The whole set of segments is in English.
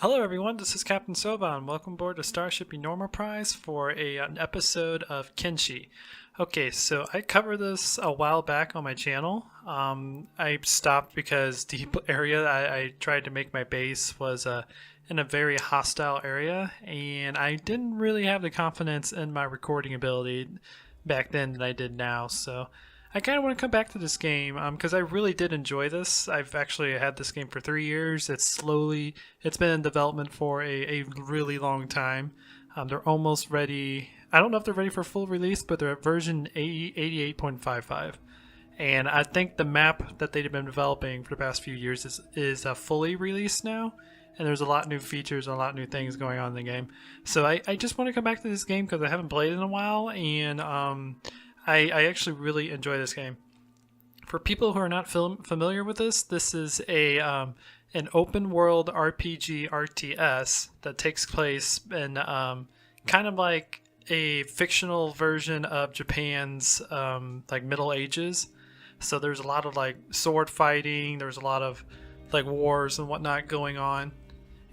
Hello everyone, this is Captain Soban. Welcome aboard the Starship Enorma Prize for an episode of Kenshi. Okay, so I covered this a while back on my channel. I stopped because the area I tried to make my base was in a very hostile area, and I didn't really have the confidence in my recording ability back then that I did now, so I kind of want to come back to this game because I really did enjoy this. I've actually had this game for 3 years. It's been in development for a really long time. They're almost ready. I don't know if they're ready for full release, but they're at version 88.55. And I think the map that they've been developing for the past few years is fully released now. And there's a lot of new features and a lot of new things going on in the game. So I just want to come back to this game because I haven't played it in a while. And I actually really enjoy this game. For people who are not familiar with this is an open world RPG RTS that takes place in kind of like a fictional version of Japan's like Middle Ages. So there's a lot of like sword fighting. There's a lot of like wars and whatnot going on,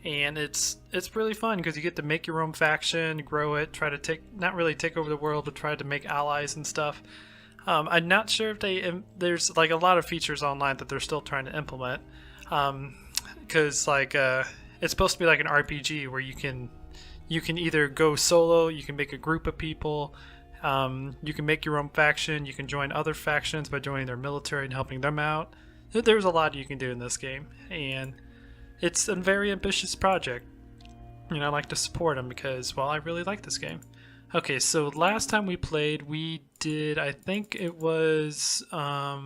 and it's really fun because you get to make your own faction, grow it, try to not really take over the world, but try to make allies and stuff. I'm not sure if there's like a lot of features online that they're still trying to implement, because it's supposed to be like an RPG where you can either go solo, you can make a group of people, you can make your own faction, you can join other factions by joining their military and helping them out. There's a lot you can do in this game, and it's a very ambitious project, and I like to support them because, well, I really like this game. Okay, so last time we played, we did, I think it was, I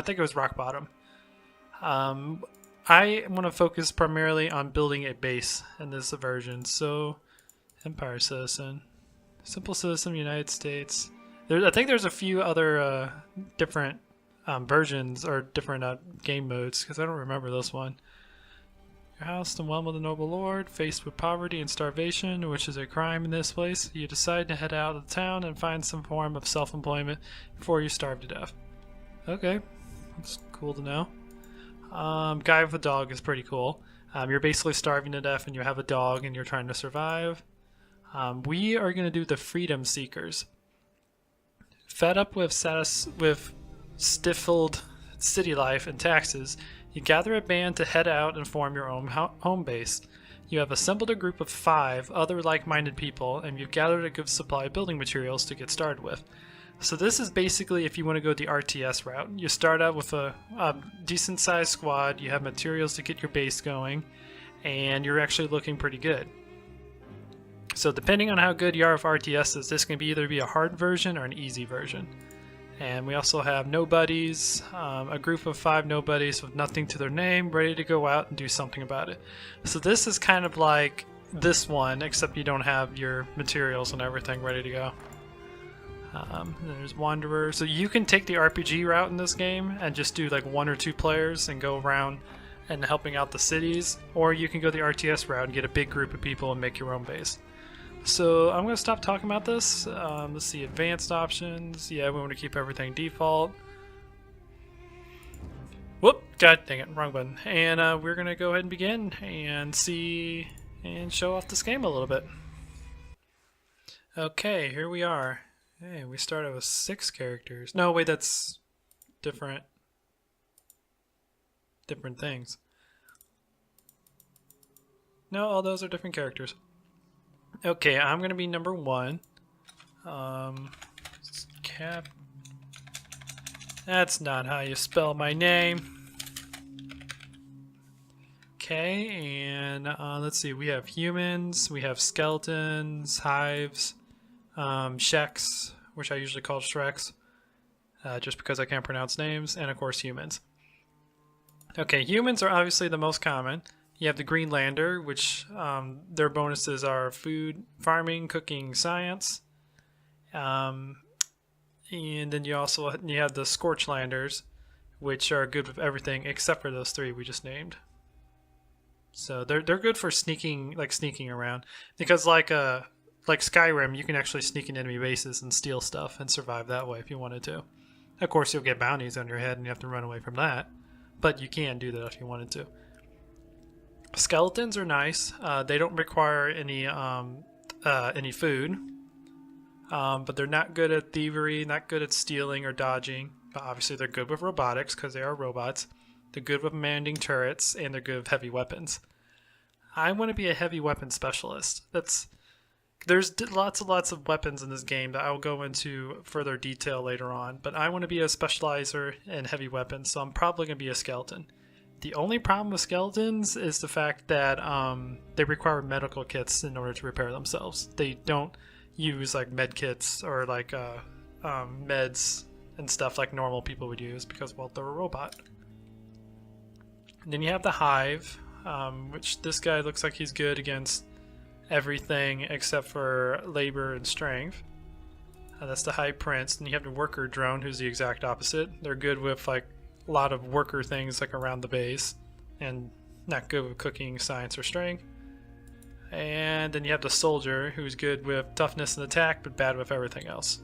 think it was Rock Bottom. I want to focus primarily on building a base in this version, so Empire Citizen, Simple Citizen, United States. I think there's a few other different versions or different game modes because I don't remember this one. Your house, the one with a noble lord, faced with poverty and starvation, which is a crime in this place, you decide to head out of the town and find some form of self-employment before you starve to death. Okay, that's cool to know. Guy with a dog is pretty cool. You're basically starving to death and you have a dog and you're trying to survive. We are going to do the Freedom Seekers. Fed up with stifled city life and taxes, you gather a band to head out and form your own home base. You have assembled a group of 5 other like-minded people, and you've gathered a good supply of building materials to get started with. So this is basically if you want to go the RTS route. You start out with a decent-sized squad, you have materials to get your base going, and you're actually looking pretty good. So depending on how good you are with RTSs, this can either be a hard version or an easy version. And we also have nobodies, a group of 5 nobodies with nothing to their name, ready to go out and do something about it. So this is kind of like this one, except you don't have your materials and everything ready to go. There's Wanderer. So you can take the RPG route in this game and just do like 1 or 2 players and go around and helping out the cities, or you can go the RTS route and get a big group of people and make your own base. So I'm going to stop talking about this. Let's see, advanced options. Yeah, we want to keep everything default. Whoop, god dang it, wrong button. And we're going to go ahead and begin and see and show off this game a little bit. Okay, here we are. Hey, we started with 6 characters. No, wait, that's different things. No, all those are different characters. Okay, I'm gonna be number 1. Cap. That's not how you spell my name. Okay, and let's see. We have humans, we have skeletons, hives, Sheks, which I usually call Shreks, just because I can't pronounce names, and of course humans. Okay, humans are obviously the most common. You have the Greenlander, which their bonuses are food, farming, cooking, science. And then you have the Scorchlanders, which are good with everything except for those 3 we just named. So they're good for sneaking around, because like Skyrim, you can actually sneak in enemy bases and steal stuff and survive that way if you wanted to. Of course, you'll get bounties on your head and you have to run away from that, but you can do that if you wanted to. Skeletons are nice. They don't require any food, but they're not good at thievery, not good at stealing or dodging. But obviously, they're good with robotics because they are robots. They're good with manning turrets, and they're good with heavy weapons. I want to be a heavy weapon specialist. There's lots of weapons in this game that I will go into further detail later on, but I want to be a specializer in heavy weapons, so I'm probably going to be a skeleton. The only problem with skeletons is the fact that they require medical kits in order to repair themselves. They don't use like med kits or like meds and stuff like normal people would use because, well, they're a robot. And then you have the Hive, which this guy looks like he's good against everything except for labor and strength. That's the High Prince. And you have the Worker Drone, who's the exact opposite. They're good with like a lot of worker things like around the base, and not good with cooking, science, or strength. And then you have the Soldier, who's good with toughness and attack, but bad with everything else.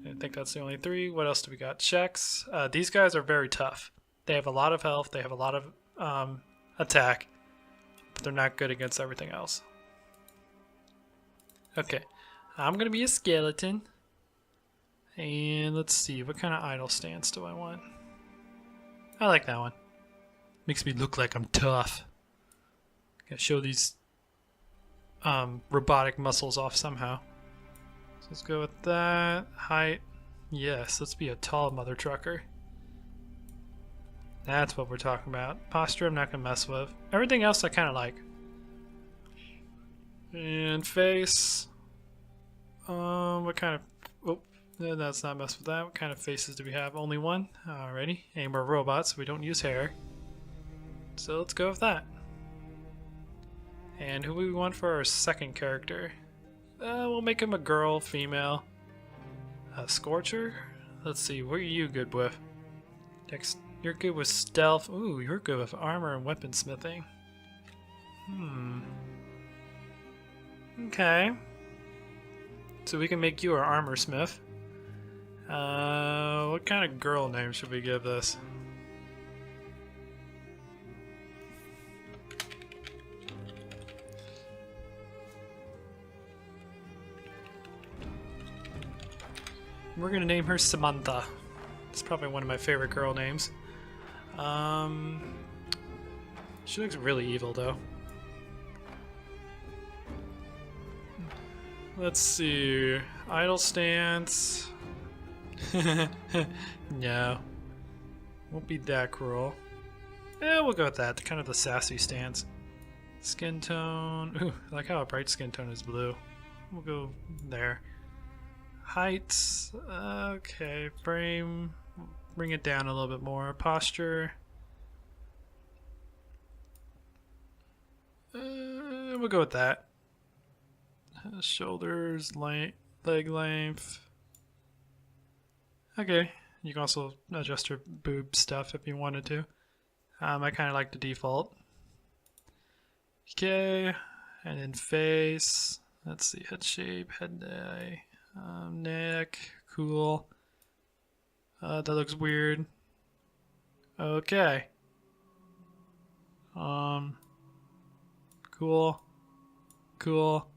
I think that's the only three. What else do we got? Checks. These guys are very tough. They have a lot of health, they have a lot of attack, but they're not good against everything else. Okay, I'm gonna be a skeleton. And let's see, what kind of idle stance do I want? I like that one. Makes me look like I'm tough. Gotta show these robotic muscles off somehow. So let's go with that. Height. Yes, let's be a tall mother trucker. That's what we're talking about. Posture I'm not gonna mess with. Everything else I kinda like. And face. What kind of... Oh, no, let's not mess with that. What kind of faces do we have? Only one? Alrighty. And we're robots, so we don't use hair. So let's go with that. And who we want for our second character? We'll make him a girl, female. Scorcher? Let's see, what are you good with? You're good with stealth. Ooh, you're good with armor and weaponsmithing. Okay. So we can make you our armor smith. What kind of girl name should we give this? We're gonna name her Samantha. It's probably one of my favorite girl names. She looks really evil though. Let's see. Idle stance. No. Won't be that cruel. Yeah, we'll go with that. Kind of the sassy stance. Skin tone. Ooh, I like how a bright skin tone is blue. We'll go there. Height. Okay. Frame. Bring it down a little bit more. Posture. We'll go with that. Shoulders, leg length. Okay, you can also adjust your boob stuff if you wanted to. I kind of like the default. Okay, and then face. Let's see, head shape, head eye, neck. Cool. That looks weird. Okay. Cool. Cool.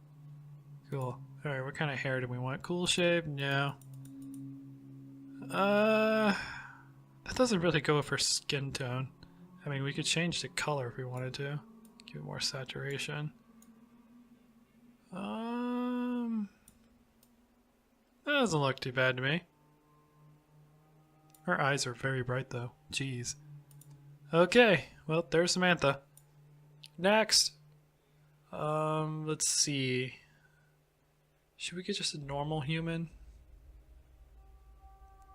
Cool. Alright, what kind of hair do we want? Cool shape? No. That doesn't really go with her skin tone. I mean, we could change the color if we wanted to. Give it more saturation. That doesn't look too bad to me. Her eyes are very bright though. Jeez. Okay, well, there's Samantha. Next! Let's see. Should we get just a normal human?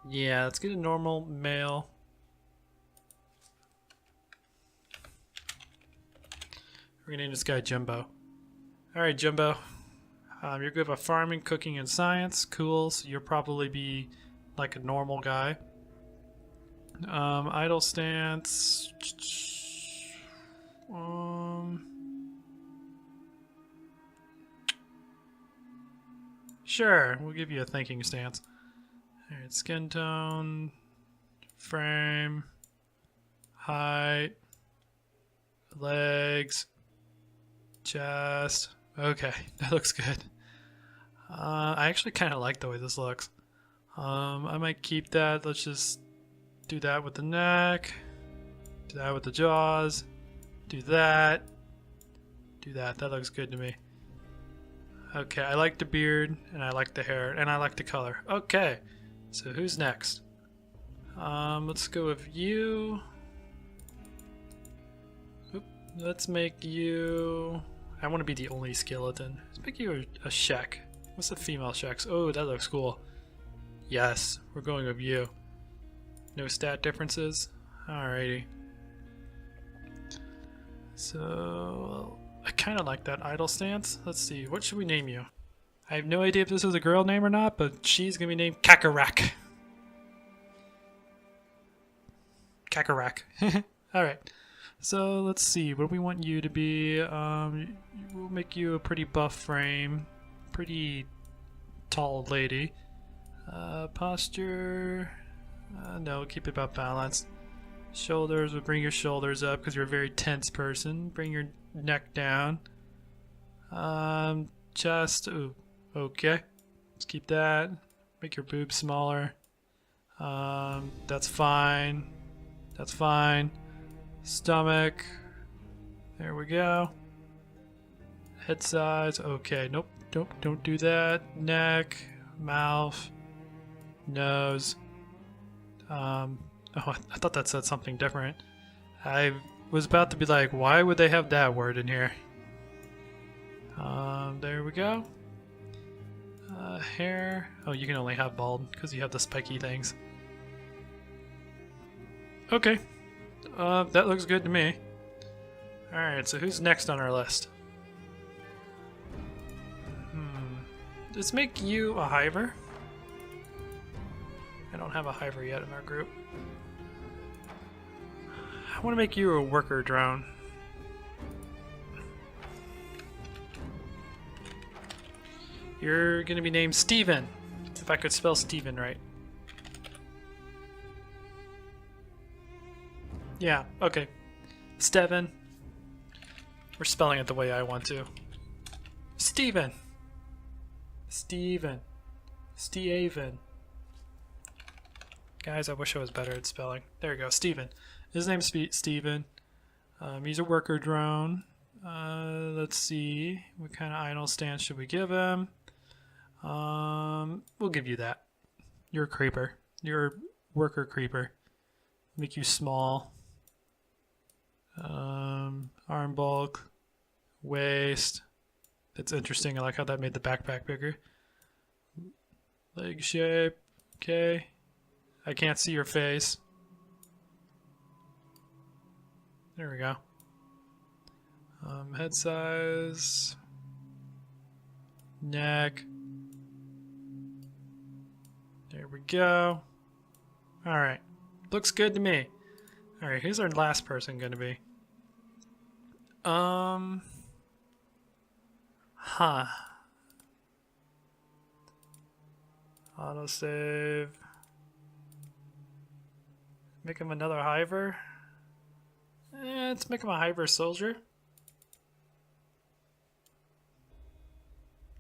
Yeah, let's get a normal male. We're gonna name this guy Jumbo. Alright, Jumbo. You're good with farming, cooking, and science. Cool, so you'll probably be like a normal guy. Idle stance. Sure, we'll give you a thinking stance. Alright, skin tone, frame, height, legs, chest. Okay, that looks good. I actually kind of like the way this looks. I might keep that. Let's just do that with the neck, do that with the jaws, do that, do that. That looks good to me. Okay, I like the beard, and I like the hair, and I like the color. Okay, so who's next? Let's go with you. Oop, let's make you... I want to be the only skeleton. Let's make you a Shek. What's the female Sheks? Oh, that looks cool. Yes, we're going with you. No stat differences? Alrighty. So... I kind of like that idle stance. Let's see, what should we name you? I have no idea if this is a girl name or not, but she's gonna be named Kakarot. Kakarot. Alright, so let's see, what do we want you to be? We'll make you a pretty buff frame, pretty tall lady. Posture, no, keep it about balanced. Shoulders, we'll bring your shoulders up because you're a very tense person. Bring your neck down. Chest, ooh, okay. Let's keep that. Make your boobs smaller. That's fine. That's fine. Stomach. There we go. Head size, okay. Nope, nope, don't do that. Neck, mouth, nose. Oh, I thought that said something different. I was about to be like, why would they have that word in here? There we go. Hair. Oh, you can only have bald because you have the spiky things. Okay. That looks good to me. Alright, so who's next on our list? Let's make you a hiver. I don't have a hiver yet in our group. I want to make you a worker drone. You're gonna be named Steven. If I could spell Steven right. Yeah, okay. Steven. We're spelling it the way I want to. Steven. Steven. Steven. Guys, I wish I was better at spelling. There you go, Steven. His name's Steven. He's a worker drone. Let's see. What kind of idle stance should we give him? We'll give you that. You're a creeper. You're a worker creeper. Make you small. Arm bulk. Waist. That's interesting. I like how that made the backpack bigger. Leg shape. Okay. I can't see your face. There we go. Head size. Neck. There we go. Alright. Looks good to me. Alright, who's our last person gonna be? Huh. Autosave. Make him another hiver. Let's make him a hiver soldier.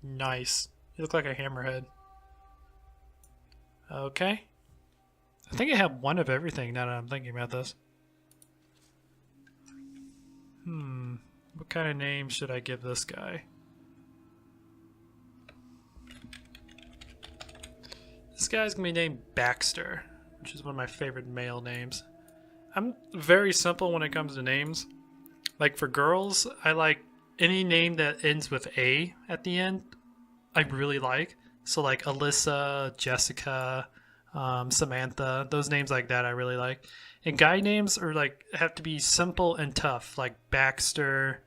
Nice. You look like a hammerhead. Okay. I think I have one of everything now that I'm thinking about this. What kind of name should I give this guy? This guy's gonna be named Baxter, which is one of my favorite male names. I'm very simple when it comes to names. Like for girls, I like any name that ends with A at the end. I really like. So like Alyssa, Jessica, Samantha, those names like that I really like. And guy names are like have to be simple and tough, like Baxter.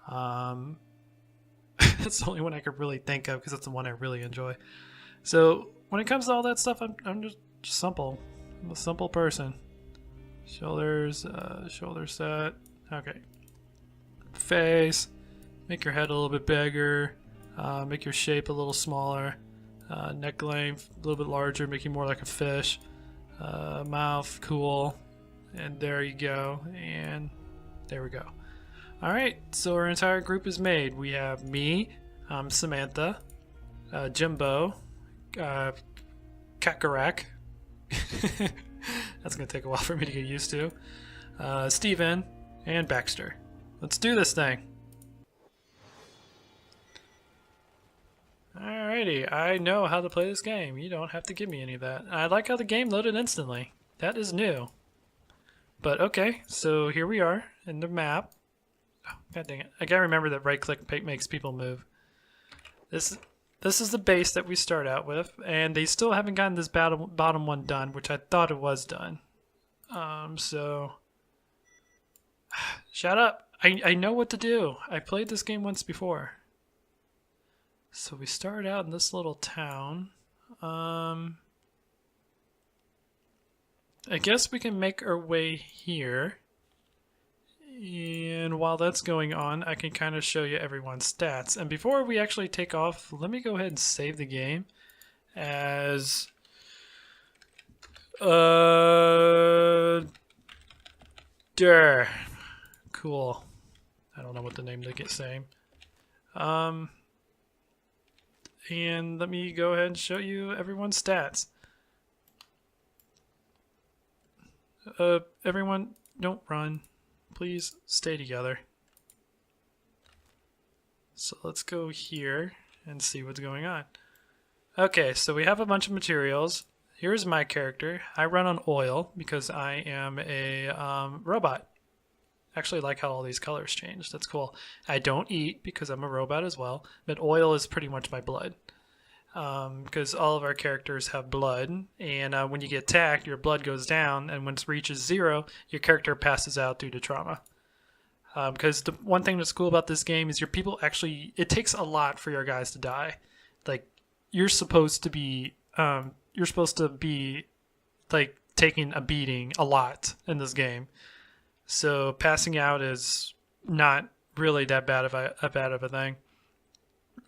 That's the only one I could really think of because that's the one I really enjoy. So when it comes to all that stuff, I'm just simple. I'm a simple person. Shoulders, shoulder set. Okay. Face. Make your head a little bit bigger. Make your shape a little smaller. Neck length a little bit larger, make you more like a fish. Mouth, cool. And there you go. And there we go. Alright, so our entire group is made. We have me, Samantha, Jimbo, Kakarак. That's gonna take a while for me to get used to. Steven, and Baxter. Let's do this thing. Alrighty, I know how to play this game. You don't have to give me any of that. I like how the game loaded instantly. That is new. But okay, so here we are in the map. Oh, God dang it. I gotta remember that right click makes people move. This is the base that we start out with, and they still haven't gotten this bottom one done, which I thought it was done. So... Shut up! I know what to do. I played this game once before. So we start out in this little town. I guess we can make our way here. And while that's going on, I can kind of show you everyone's stats. And before we actually take off, let me go ahead and save the game as cool. I don't know what the name they get saying. And let me go ahead and show you everyone's stats. Everyone, don't run. Please stay together. So let's go here and see what's going on. Okay, so we have a bunch of materials. Here's my character. I run on oil because I am a robot. Actually like how all these colors change. That's cool. I don't eat because I'm a robot as well, but oil is pretty much my blood. Because all of our characters have blood, and when you get attacked, your blood goes down, and when it reaches 0, your character passes out due to trauma. Because the one thing that's cool about this game is your people actually, it takes a lot for your guys to die. Like, you're supposed to be like taking a beating a lot in this game. So passing out is not really that bad of a thing.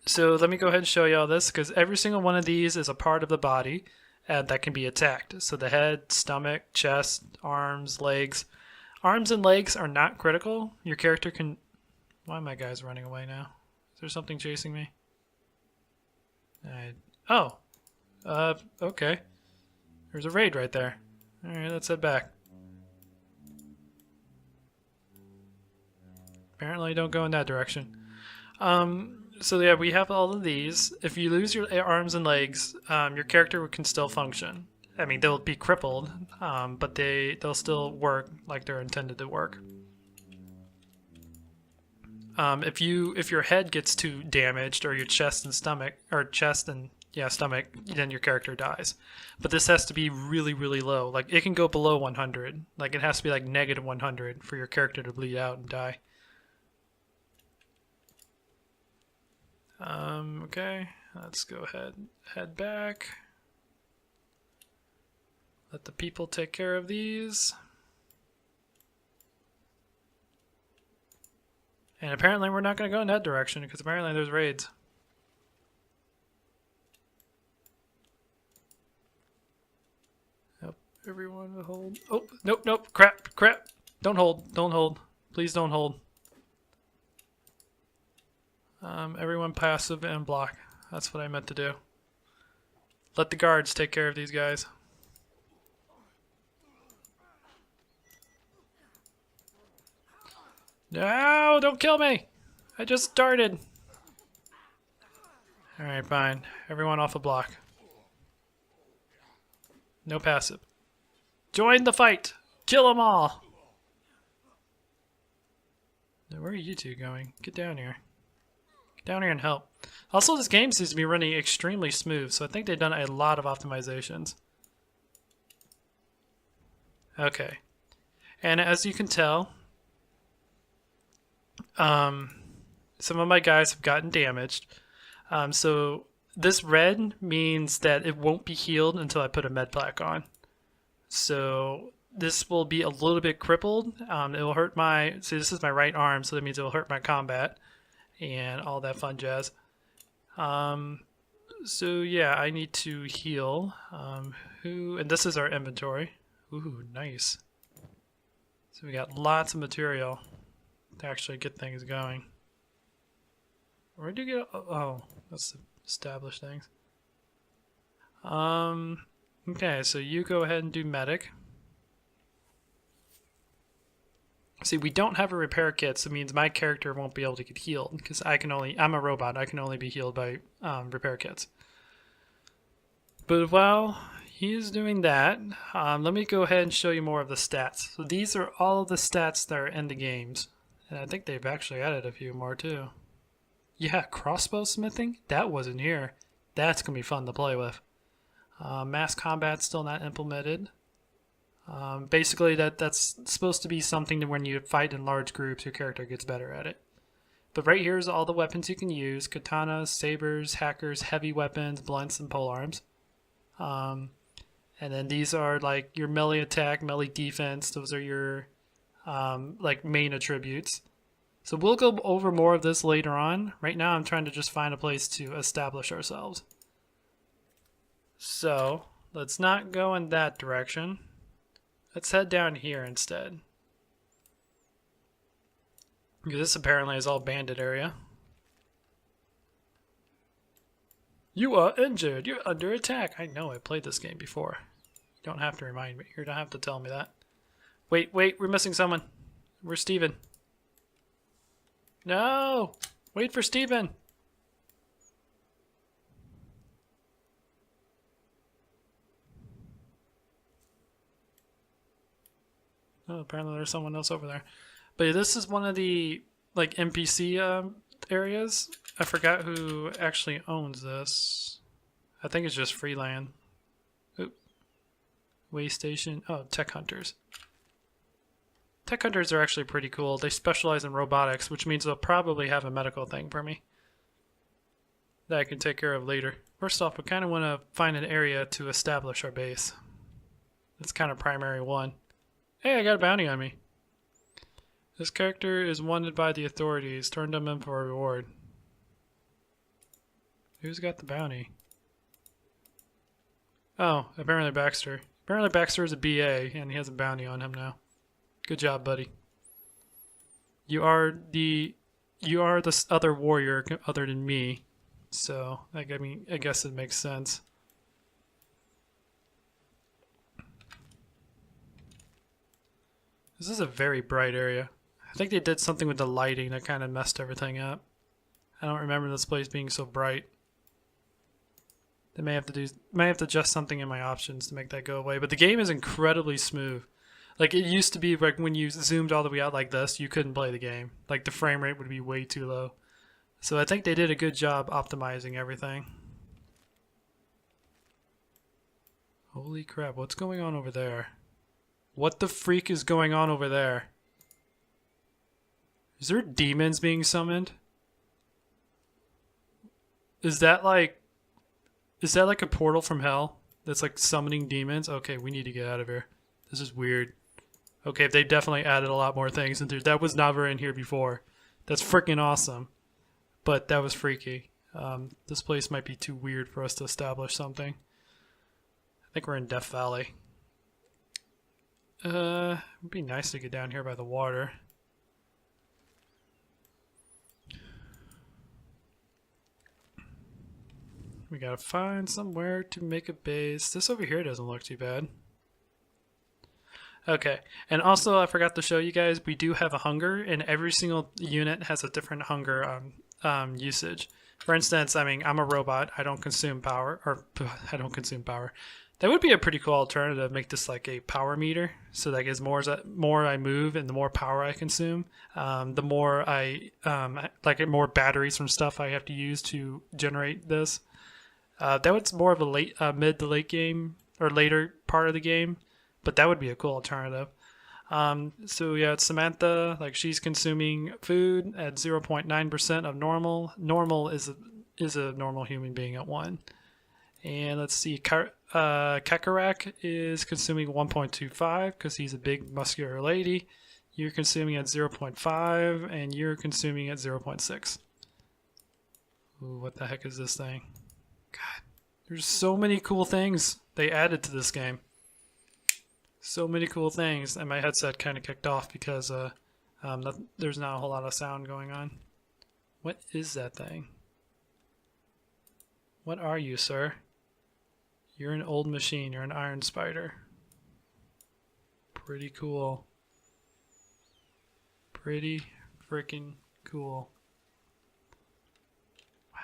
So let me go ahead and show you all this, because every single one of these is a part of the body that can be attacked. So the head, stomach, chest, arms, legs. Arms and legs are not critical. Your character can... Why are my guys running away now? Is there something chasing me? Okay. There's a raid right there. Alright, let's head back. Apparently don't go in that direction. So yeah, we have all of these. If you lose your arms and legs, your character can still function. I mean, they'll be crippled, but they'll still work like they're intended to work. If your head gets too damaged, or your chest and stomach, stomach, then your character dies. But this has to be really, really low. Like, it can go below 100. Like, it has to be like negative 100 for your character to bleed out and die. Okay, let's go ahead and head back. Let the people take care of these. And apparently we're not going to go in that direction, because apparently there's raids. Nope, everyone will hold. Oh, nope, crap. Don't hold. Please don't hold. Everyone passive and block. That's what I meant to do. Let the guards take care of these guys. No, don't kill me! I just started. Alright, fine. Everyone off a block. No passive. Join the fight! Kill them all! Now, where are you two going? Get down here. Down here and help. Also, this game seems to be running extremely smooth, so I think they've done a lot of optimizations. Okay. And as you can tell, some of my guys have gotten damaged. So this red means that it won't be healed until I put a med pack on. So this will be a little bit crippled. It will hurt my... See, this is my right arm, so that means it will hurt my combat. And all that fun jazz. So yeah, I need to heal. And this is our inventory. Ooh, nice. So we got lots of material. to actually get things going. Where do you get? Oh, that's established things. Okay, so you go ahead and do medic. See, we don't have a repair kit, so it means my character won't be able to get healed because I'm a robot. I can only be healed by repair kits. But while he's doing that, let me go ahead and show you more of the stats. So these are all of the stats that are in the games. And I think they've actually added a few more too. Yeah, crossbow smithing? That wasn't here. That's going to be fun to play with. Mass combat's still not implemented. Basically, that's supposed to be something that when you fight in large groups, your character gets better at it. But right here is all the weapons you can use. Katanas, sabers, hackers, heavy weapons, blunts, and polearms. And then these are like your melee attack, melee defense. Those are your like main attributes. So we'll go over more of this later on. Right now I'm trying to just find a place to establish ourselves. So let's not go in that direction. Let's head down here instead. Because this apparently is all bandit area. You are injured. You're under attack. I know I played this game before. You don't have to remind me. You don't have to tell me that. Wait, we're missing someone. Where's Steven? No! Wait for Steven! Oh, apparently there's someone else over there. But yeah, this is one of the like NPC areas. I forgot who actually owns this. I think it's just Freeland. Oop. Way station. Oh, Tech Hunters. Tech Hunters are actually pretty cool. They specialize in robotics, which means they'll probably have a medical thing for me that I can take care of later. First off, we kind of want to find an area to establish our base. That's kind of primary one. Hey, I got a bounty on me. This character is wanted by the authorities. Turn them in for a reward. Who's got the bounty? Oh, apparently Baxter. Apparently Baxter is a BA, and he has a bounty on him now. Good job, buddy. You are this other warrior other than me, so I guess it makes sense. This is a very bright area. I think they did something with the lighting that kind of messed everything up. I don't remember this place being so bright. They may have to adjust something in my options to make that go away. But the game is incredibly smooth. Like it used to be, like when you zoomed all the way out like this, you couldn't play the game. Like the frame rate would be way too low. So I think they did a good job optimizing everything. Holy crap, what's going on over there? What the freak is going on over there? Is there demons being summoned? Is that like a portal from hell that's like summoning demons? Okay, we need to get out of here. This is weird. Okay, they definitely added a lot more things into that was never in here before. That's freaking awesome. But that was freaky. This place might be too weird for us to establish something. I think we're in Death Valley. It'd be nice to get down here by the water. We gotta find somewhere to make a base. This over here doesn't look too bad. Okay, and also I forgot to show you guys, we do have a hunger, and every single unit has a different hunger usage. For instance, I'm a robot. I don't consume power, or I don't consume power. That would be a pretty cool alternative. Make this like a power meter, so that as more I move and the more power I consume, the more more batteries from stuff I have to use to generate this. That was more of a mid to late game or later part of the game, but that would be a cool alternative. So yeah, it's Samantha. Like she's consuming food at 0.9% of normal. Normal is a normal human being at 1. And let's see, Kakarак is consuming 1.25 because he's a big muscular lady. You're consuming at 0.5 and you're consuming at 0.6. Ooh, what the heck is this thing? God, there's so many cool things they added to this game. So many cool things, and my headset kind of kicked off because There's not a whole lot of sound going on. What is that thing? What are you, sir? You're an old machine. You're an iron spider. Pretty cool. Pretty freaking cool. Wow.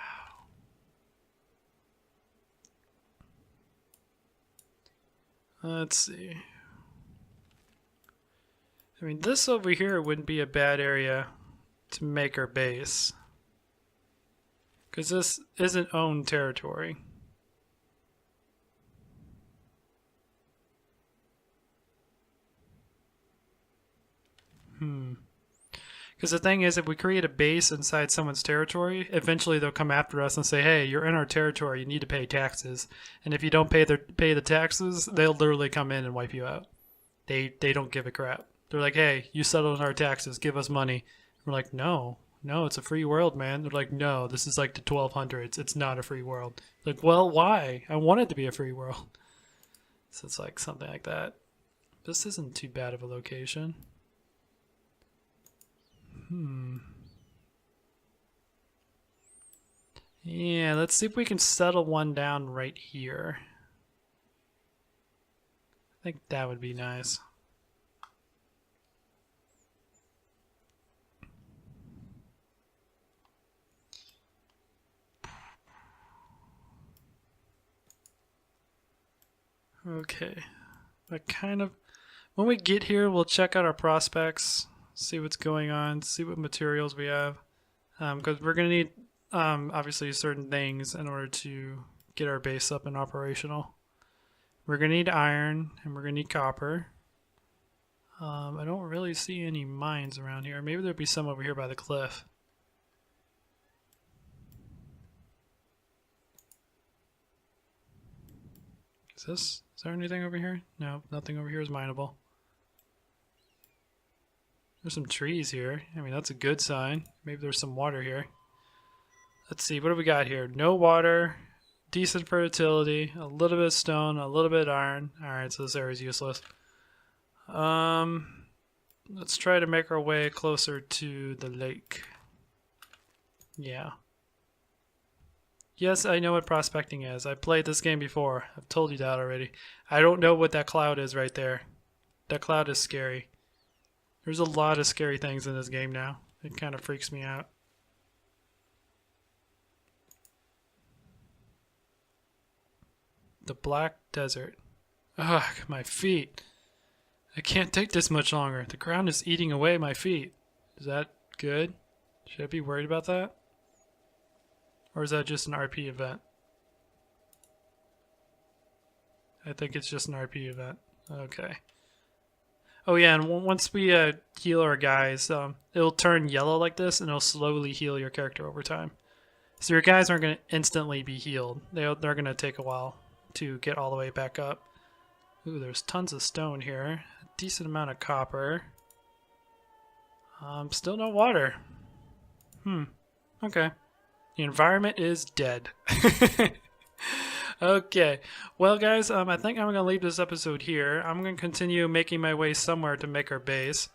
Let's see. I mean, this over here wouldn't be a bad area to make our base, because this isn't owned territory. Because the thing is, if we create a base inside someone's territory, eventually they'll come after us and say, hey, you're in our territory, you need to pay taxes. And if you don't pay the taxes, they'll literally come in and wipe you out. They don't give a crap. They're like, hey, you settled our taxes, give us money. We're like, no, it's a free world, man. They're like, no, this is like the 1200s. It's not a free world. Like, well, why? I want it to be a free world. So it's like something like that. This isn't too bad of a location. Yeah, let's see if we can settle one down right here. I think that would be nice. Okay, when we get here, we'll check out our prospects, see what's going on, see what materials we have, because we're going to need obviously certain things in order to get our base up and operational. We're going to need iron, and we're going to need copper. I don't really see any mines around here. Maybe there'll be some over here by the cliff. Is there anything over here? No, nothing over here is mineable. There's some trees here. I mean, that's a good sign. Maybe there's some water here. Let's see, what do we got here? No water, decent fertility, a little bit of stone, a little bit of iron. Alright, so this area is useless. Let's try to make our way closer to the lake. Yeah. Yes, I know what prospecting is. I played this game before. I've told you that already. I don't know what that cloud is right there. That cloud is scary. There's a lot of scary things in this game now. It kind of freaks me out. The Black Desert. Ugh, my feet. I can't take this much longer. The ground is eating away my feet. Is that good? Should I be worried about that? Or is that just an RP event? I think it's just an RP event. Okay. Oh yeah, and once we heal our guys, it'll turn yellow like this, and it'll slowly heal your character over time. So your guys aren't going to instantly be healed. They're going to take a while to get all the way back up. Ooh, there's tons of stone here. A decent amount of copper. Still no water. Okay. The environment is dead. Okay. Well, guys, I think I'm going to leave this episode here. I'm going to continue making my way somewhere to make our base.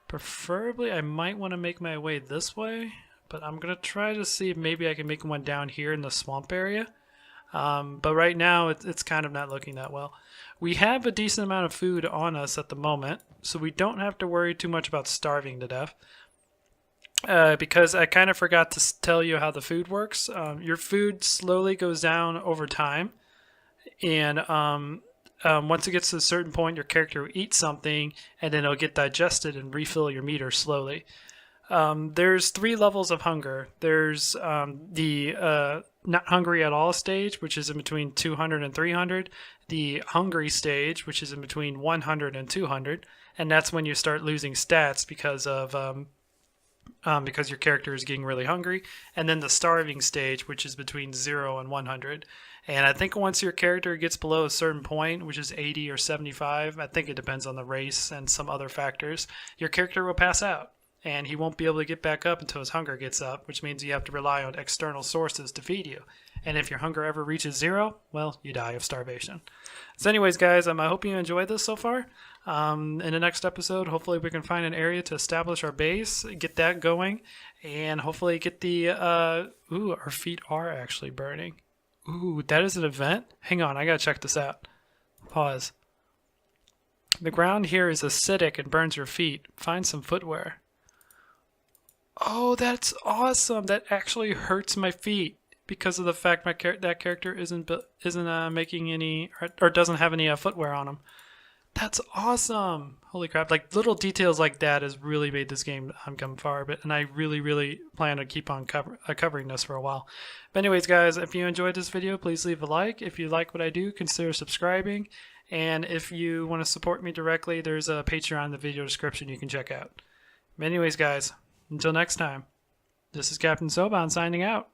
Preferably, I might want to make my way this way, but I'm going to try to see if maybe I can make one down here in the swamp area. But right now, it's kind of not looking that well. We have a decent amount of food on us at the moment, so we don't have to worry too much about starving to death. Because I kind of forgot to tell you how the food works. Your food slowly goes down over time, and once it gets to a certain point, your character will eat something, and then it'll get digested and refill your meter slowly. There's 3 levels of hunger. There's the not hungry at all stage, which is in between 200 and 300. The hungry stage, which is in between 100 and 200, and that's when you start losing stats because your character is getting really hungry. And then the starving stage, which is between 0 and 100. And I think once your character gets below a certain point, which is 80 or 75, I think it depends on the race and some other factors, your character will pass out. and he won't be able to get back up until his hunger gets up, which means you have to rely on external sources to feed you. And if your hunger ever reaches 0, well, you die of starvation. So anyways, guys, I hope you enjoyed this so far. In the next episode, hopefully we can find an area to establish our base, get that going, and hopefully get the, ooh, our feet are actually burning. Ooh, that is an event? Hang on, I gotta check this out. Pause. The ground here is acidic and burns your feet. Find some footwear. Oh, that's awesome! That actually hurts my feet because of the fact that character isn't making any or doesn't have any footwear on him. That's awesome! Holy crap! Like little details like that has really made this game come far. And I really plan to keep on covering this for a while. But anyways, guys, if you enjoyed this video, please leave a like. If you like what I do, consider subscribing. And if you want to support me directly, there's a Patreon in the video description you can check out. But anyways, guys, until next time, this is Captain Soban signing out.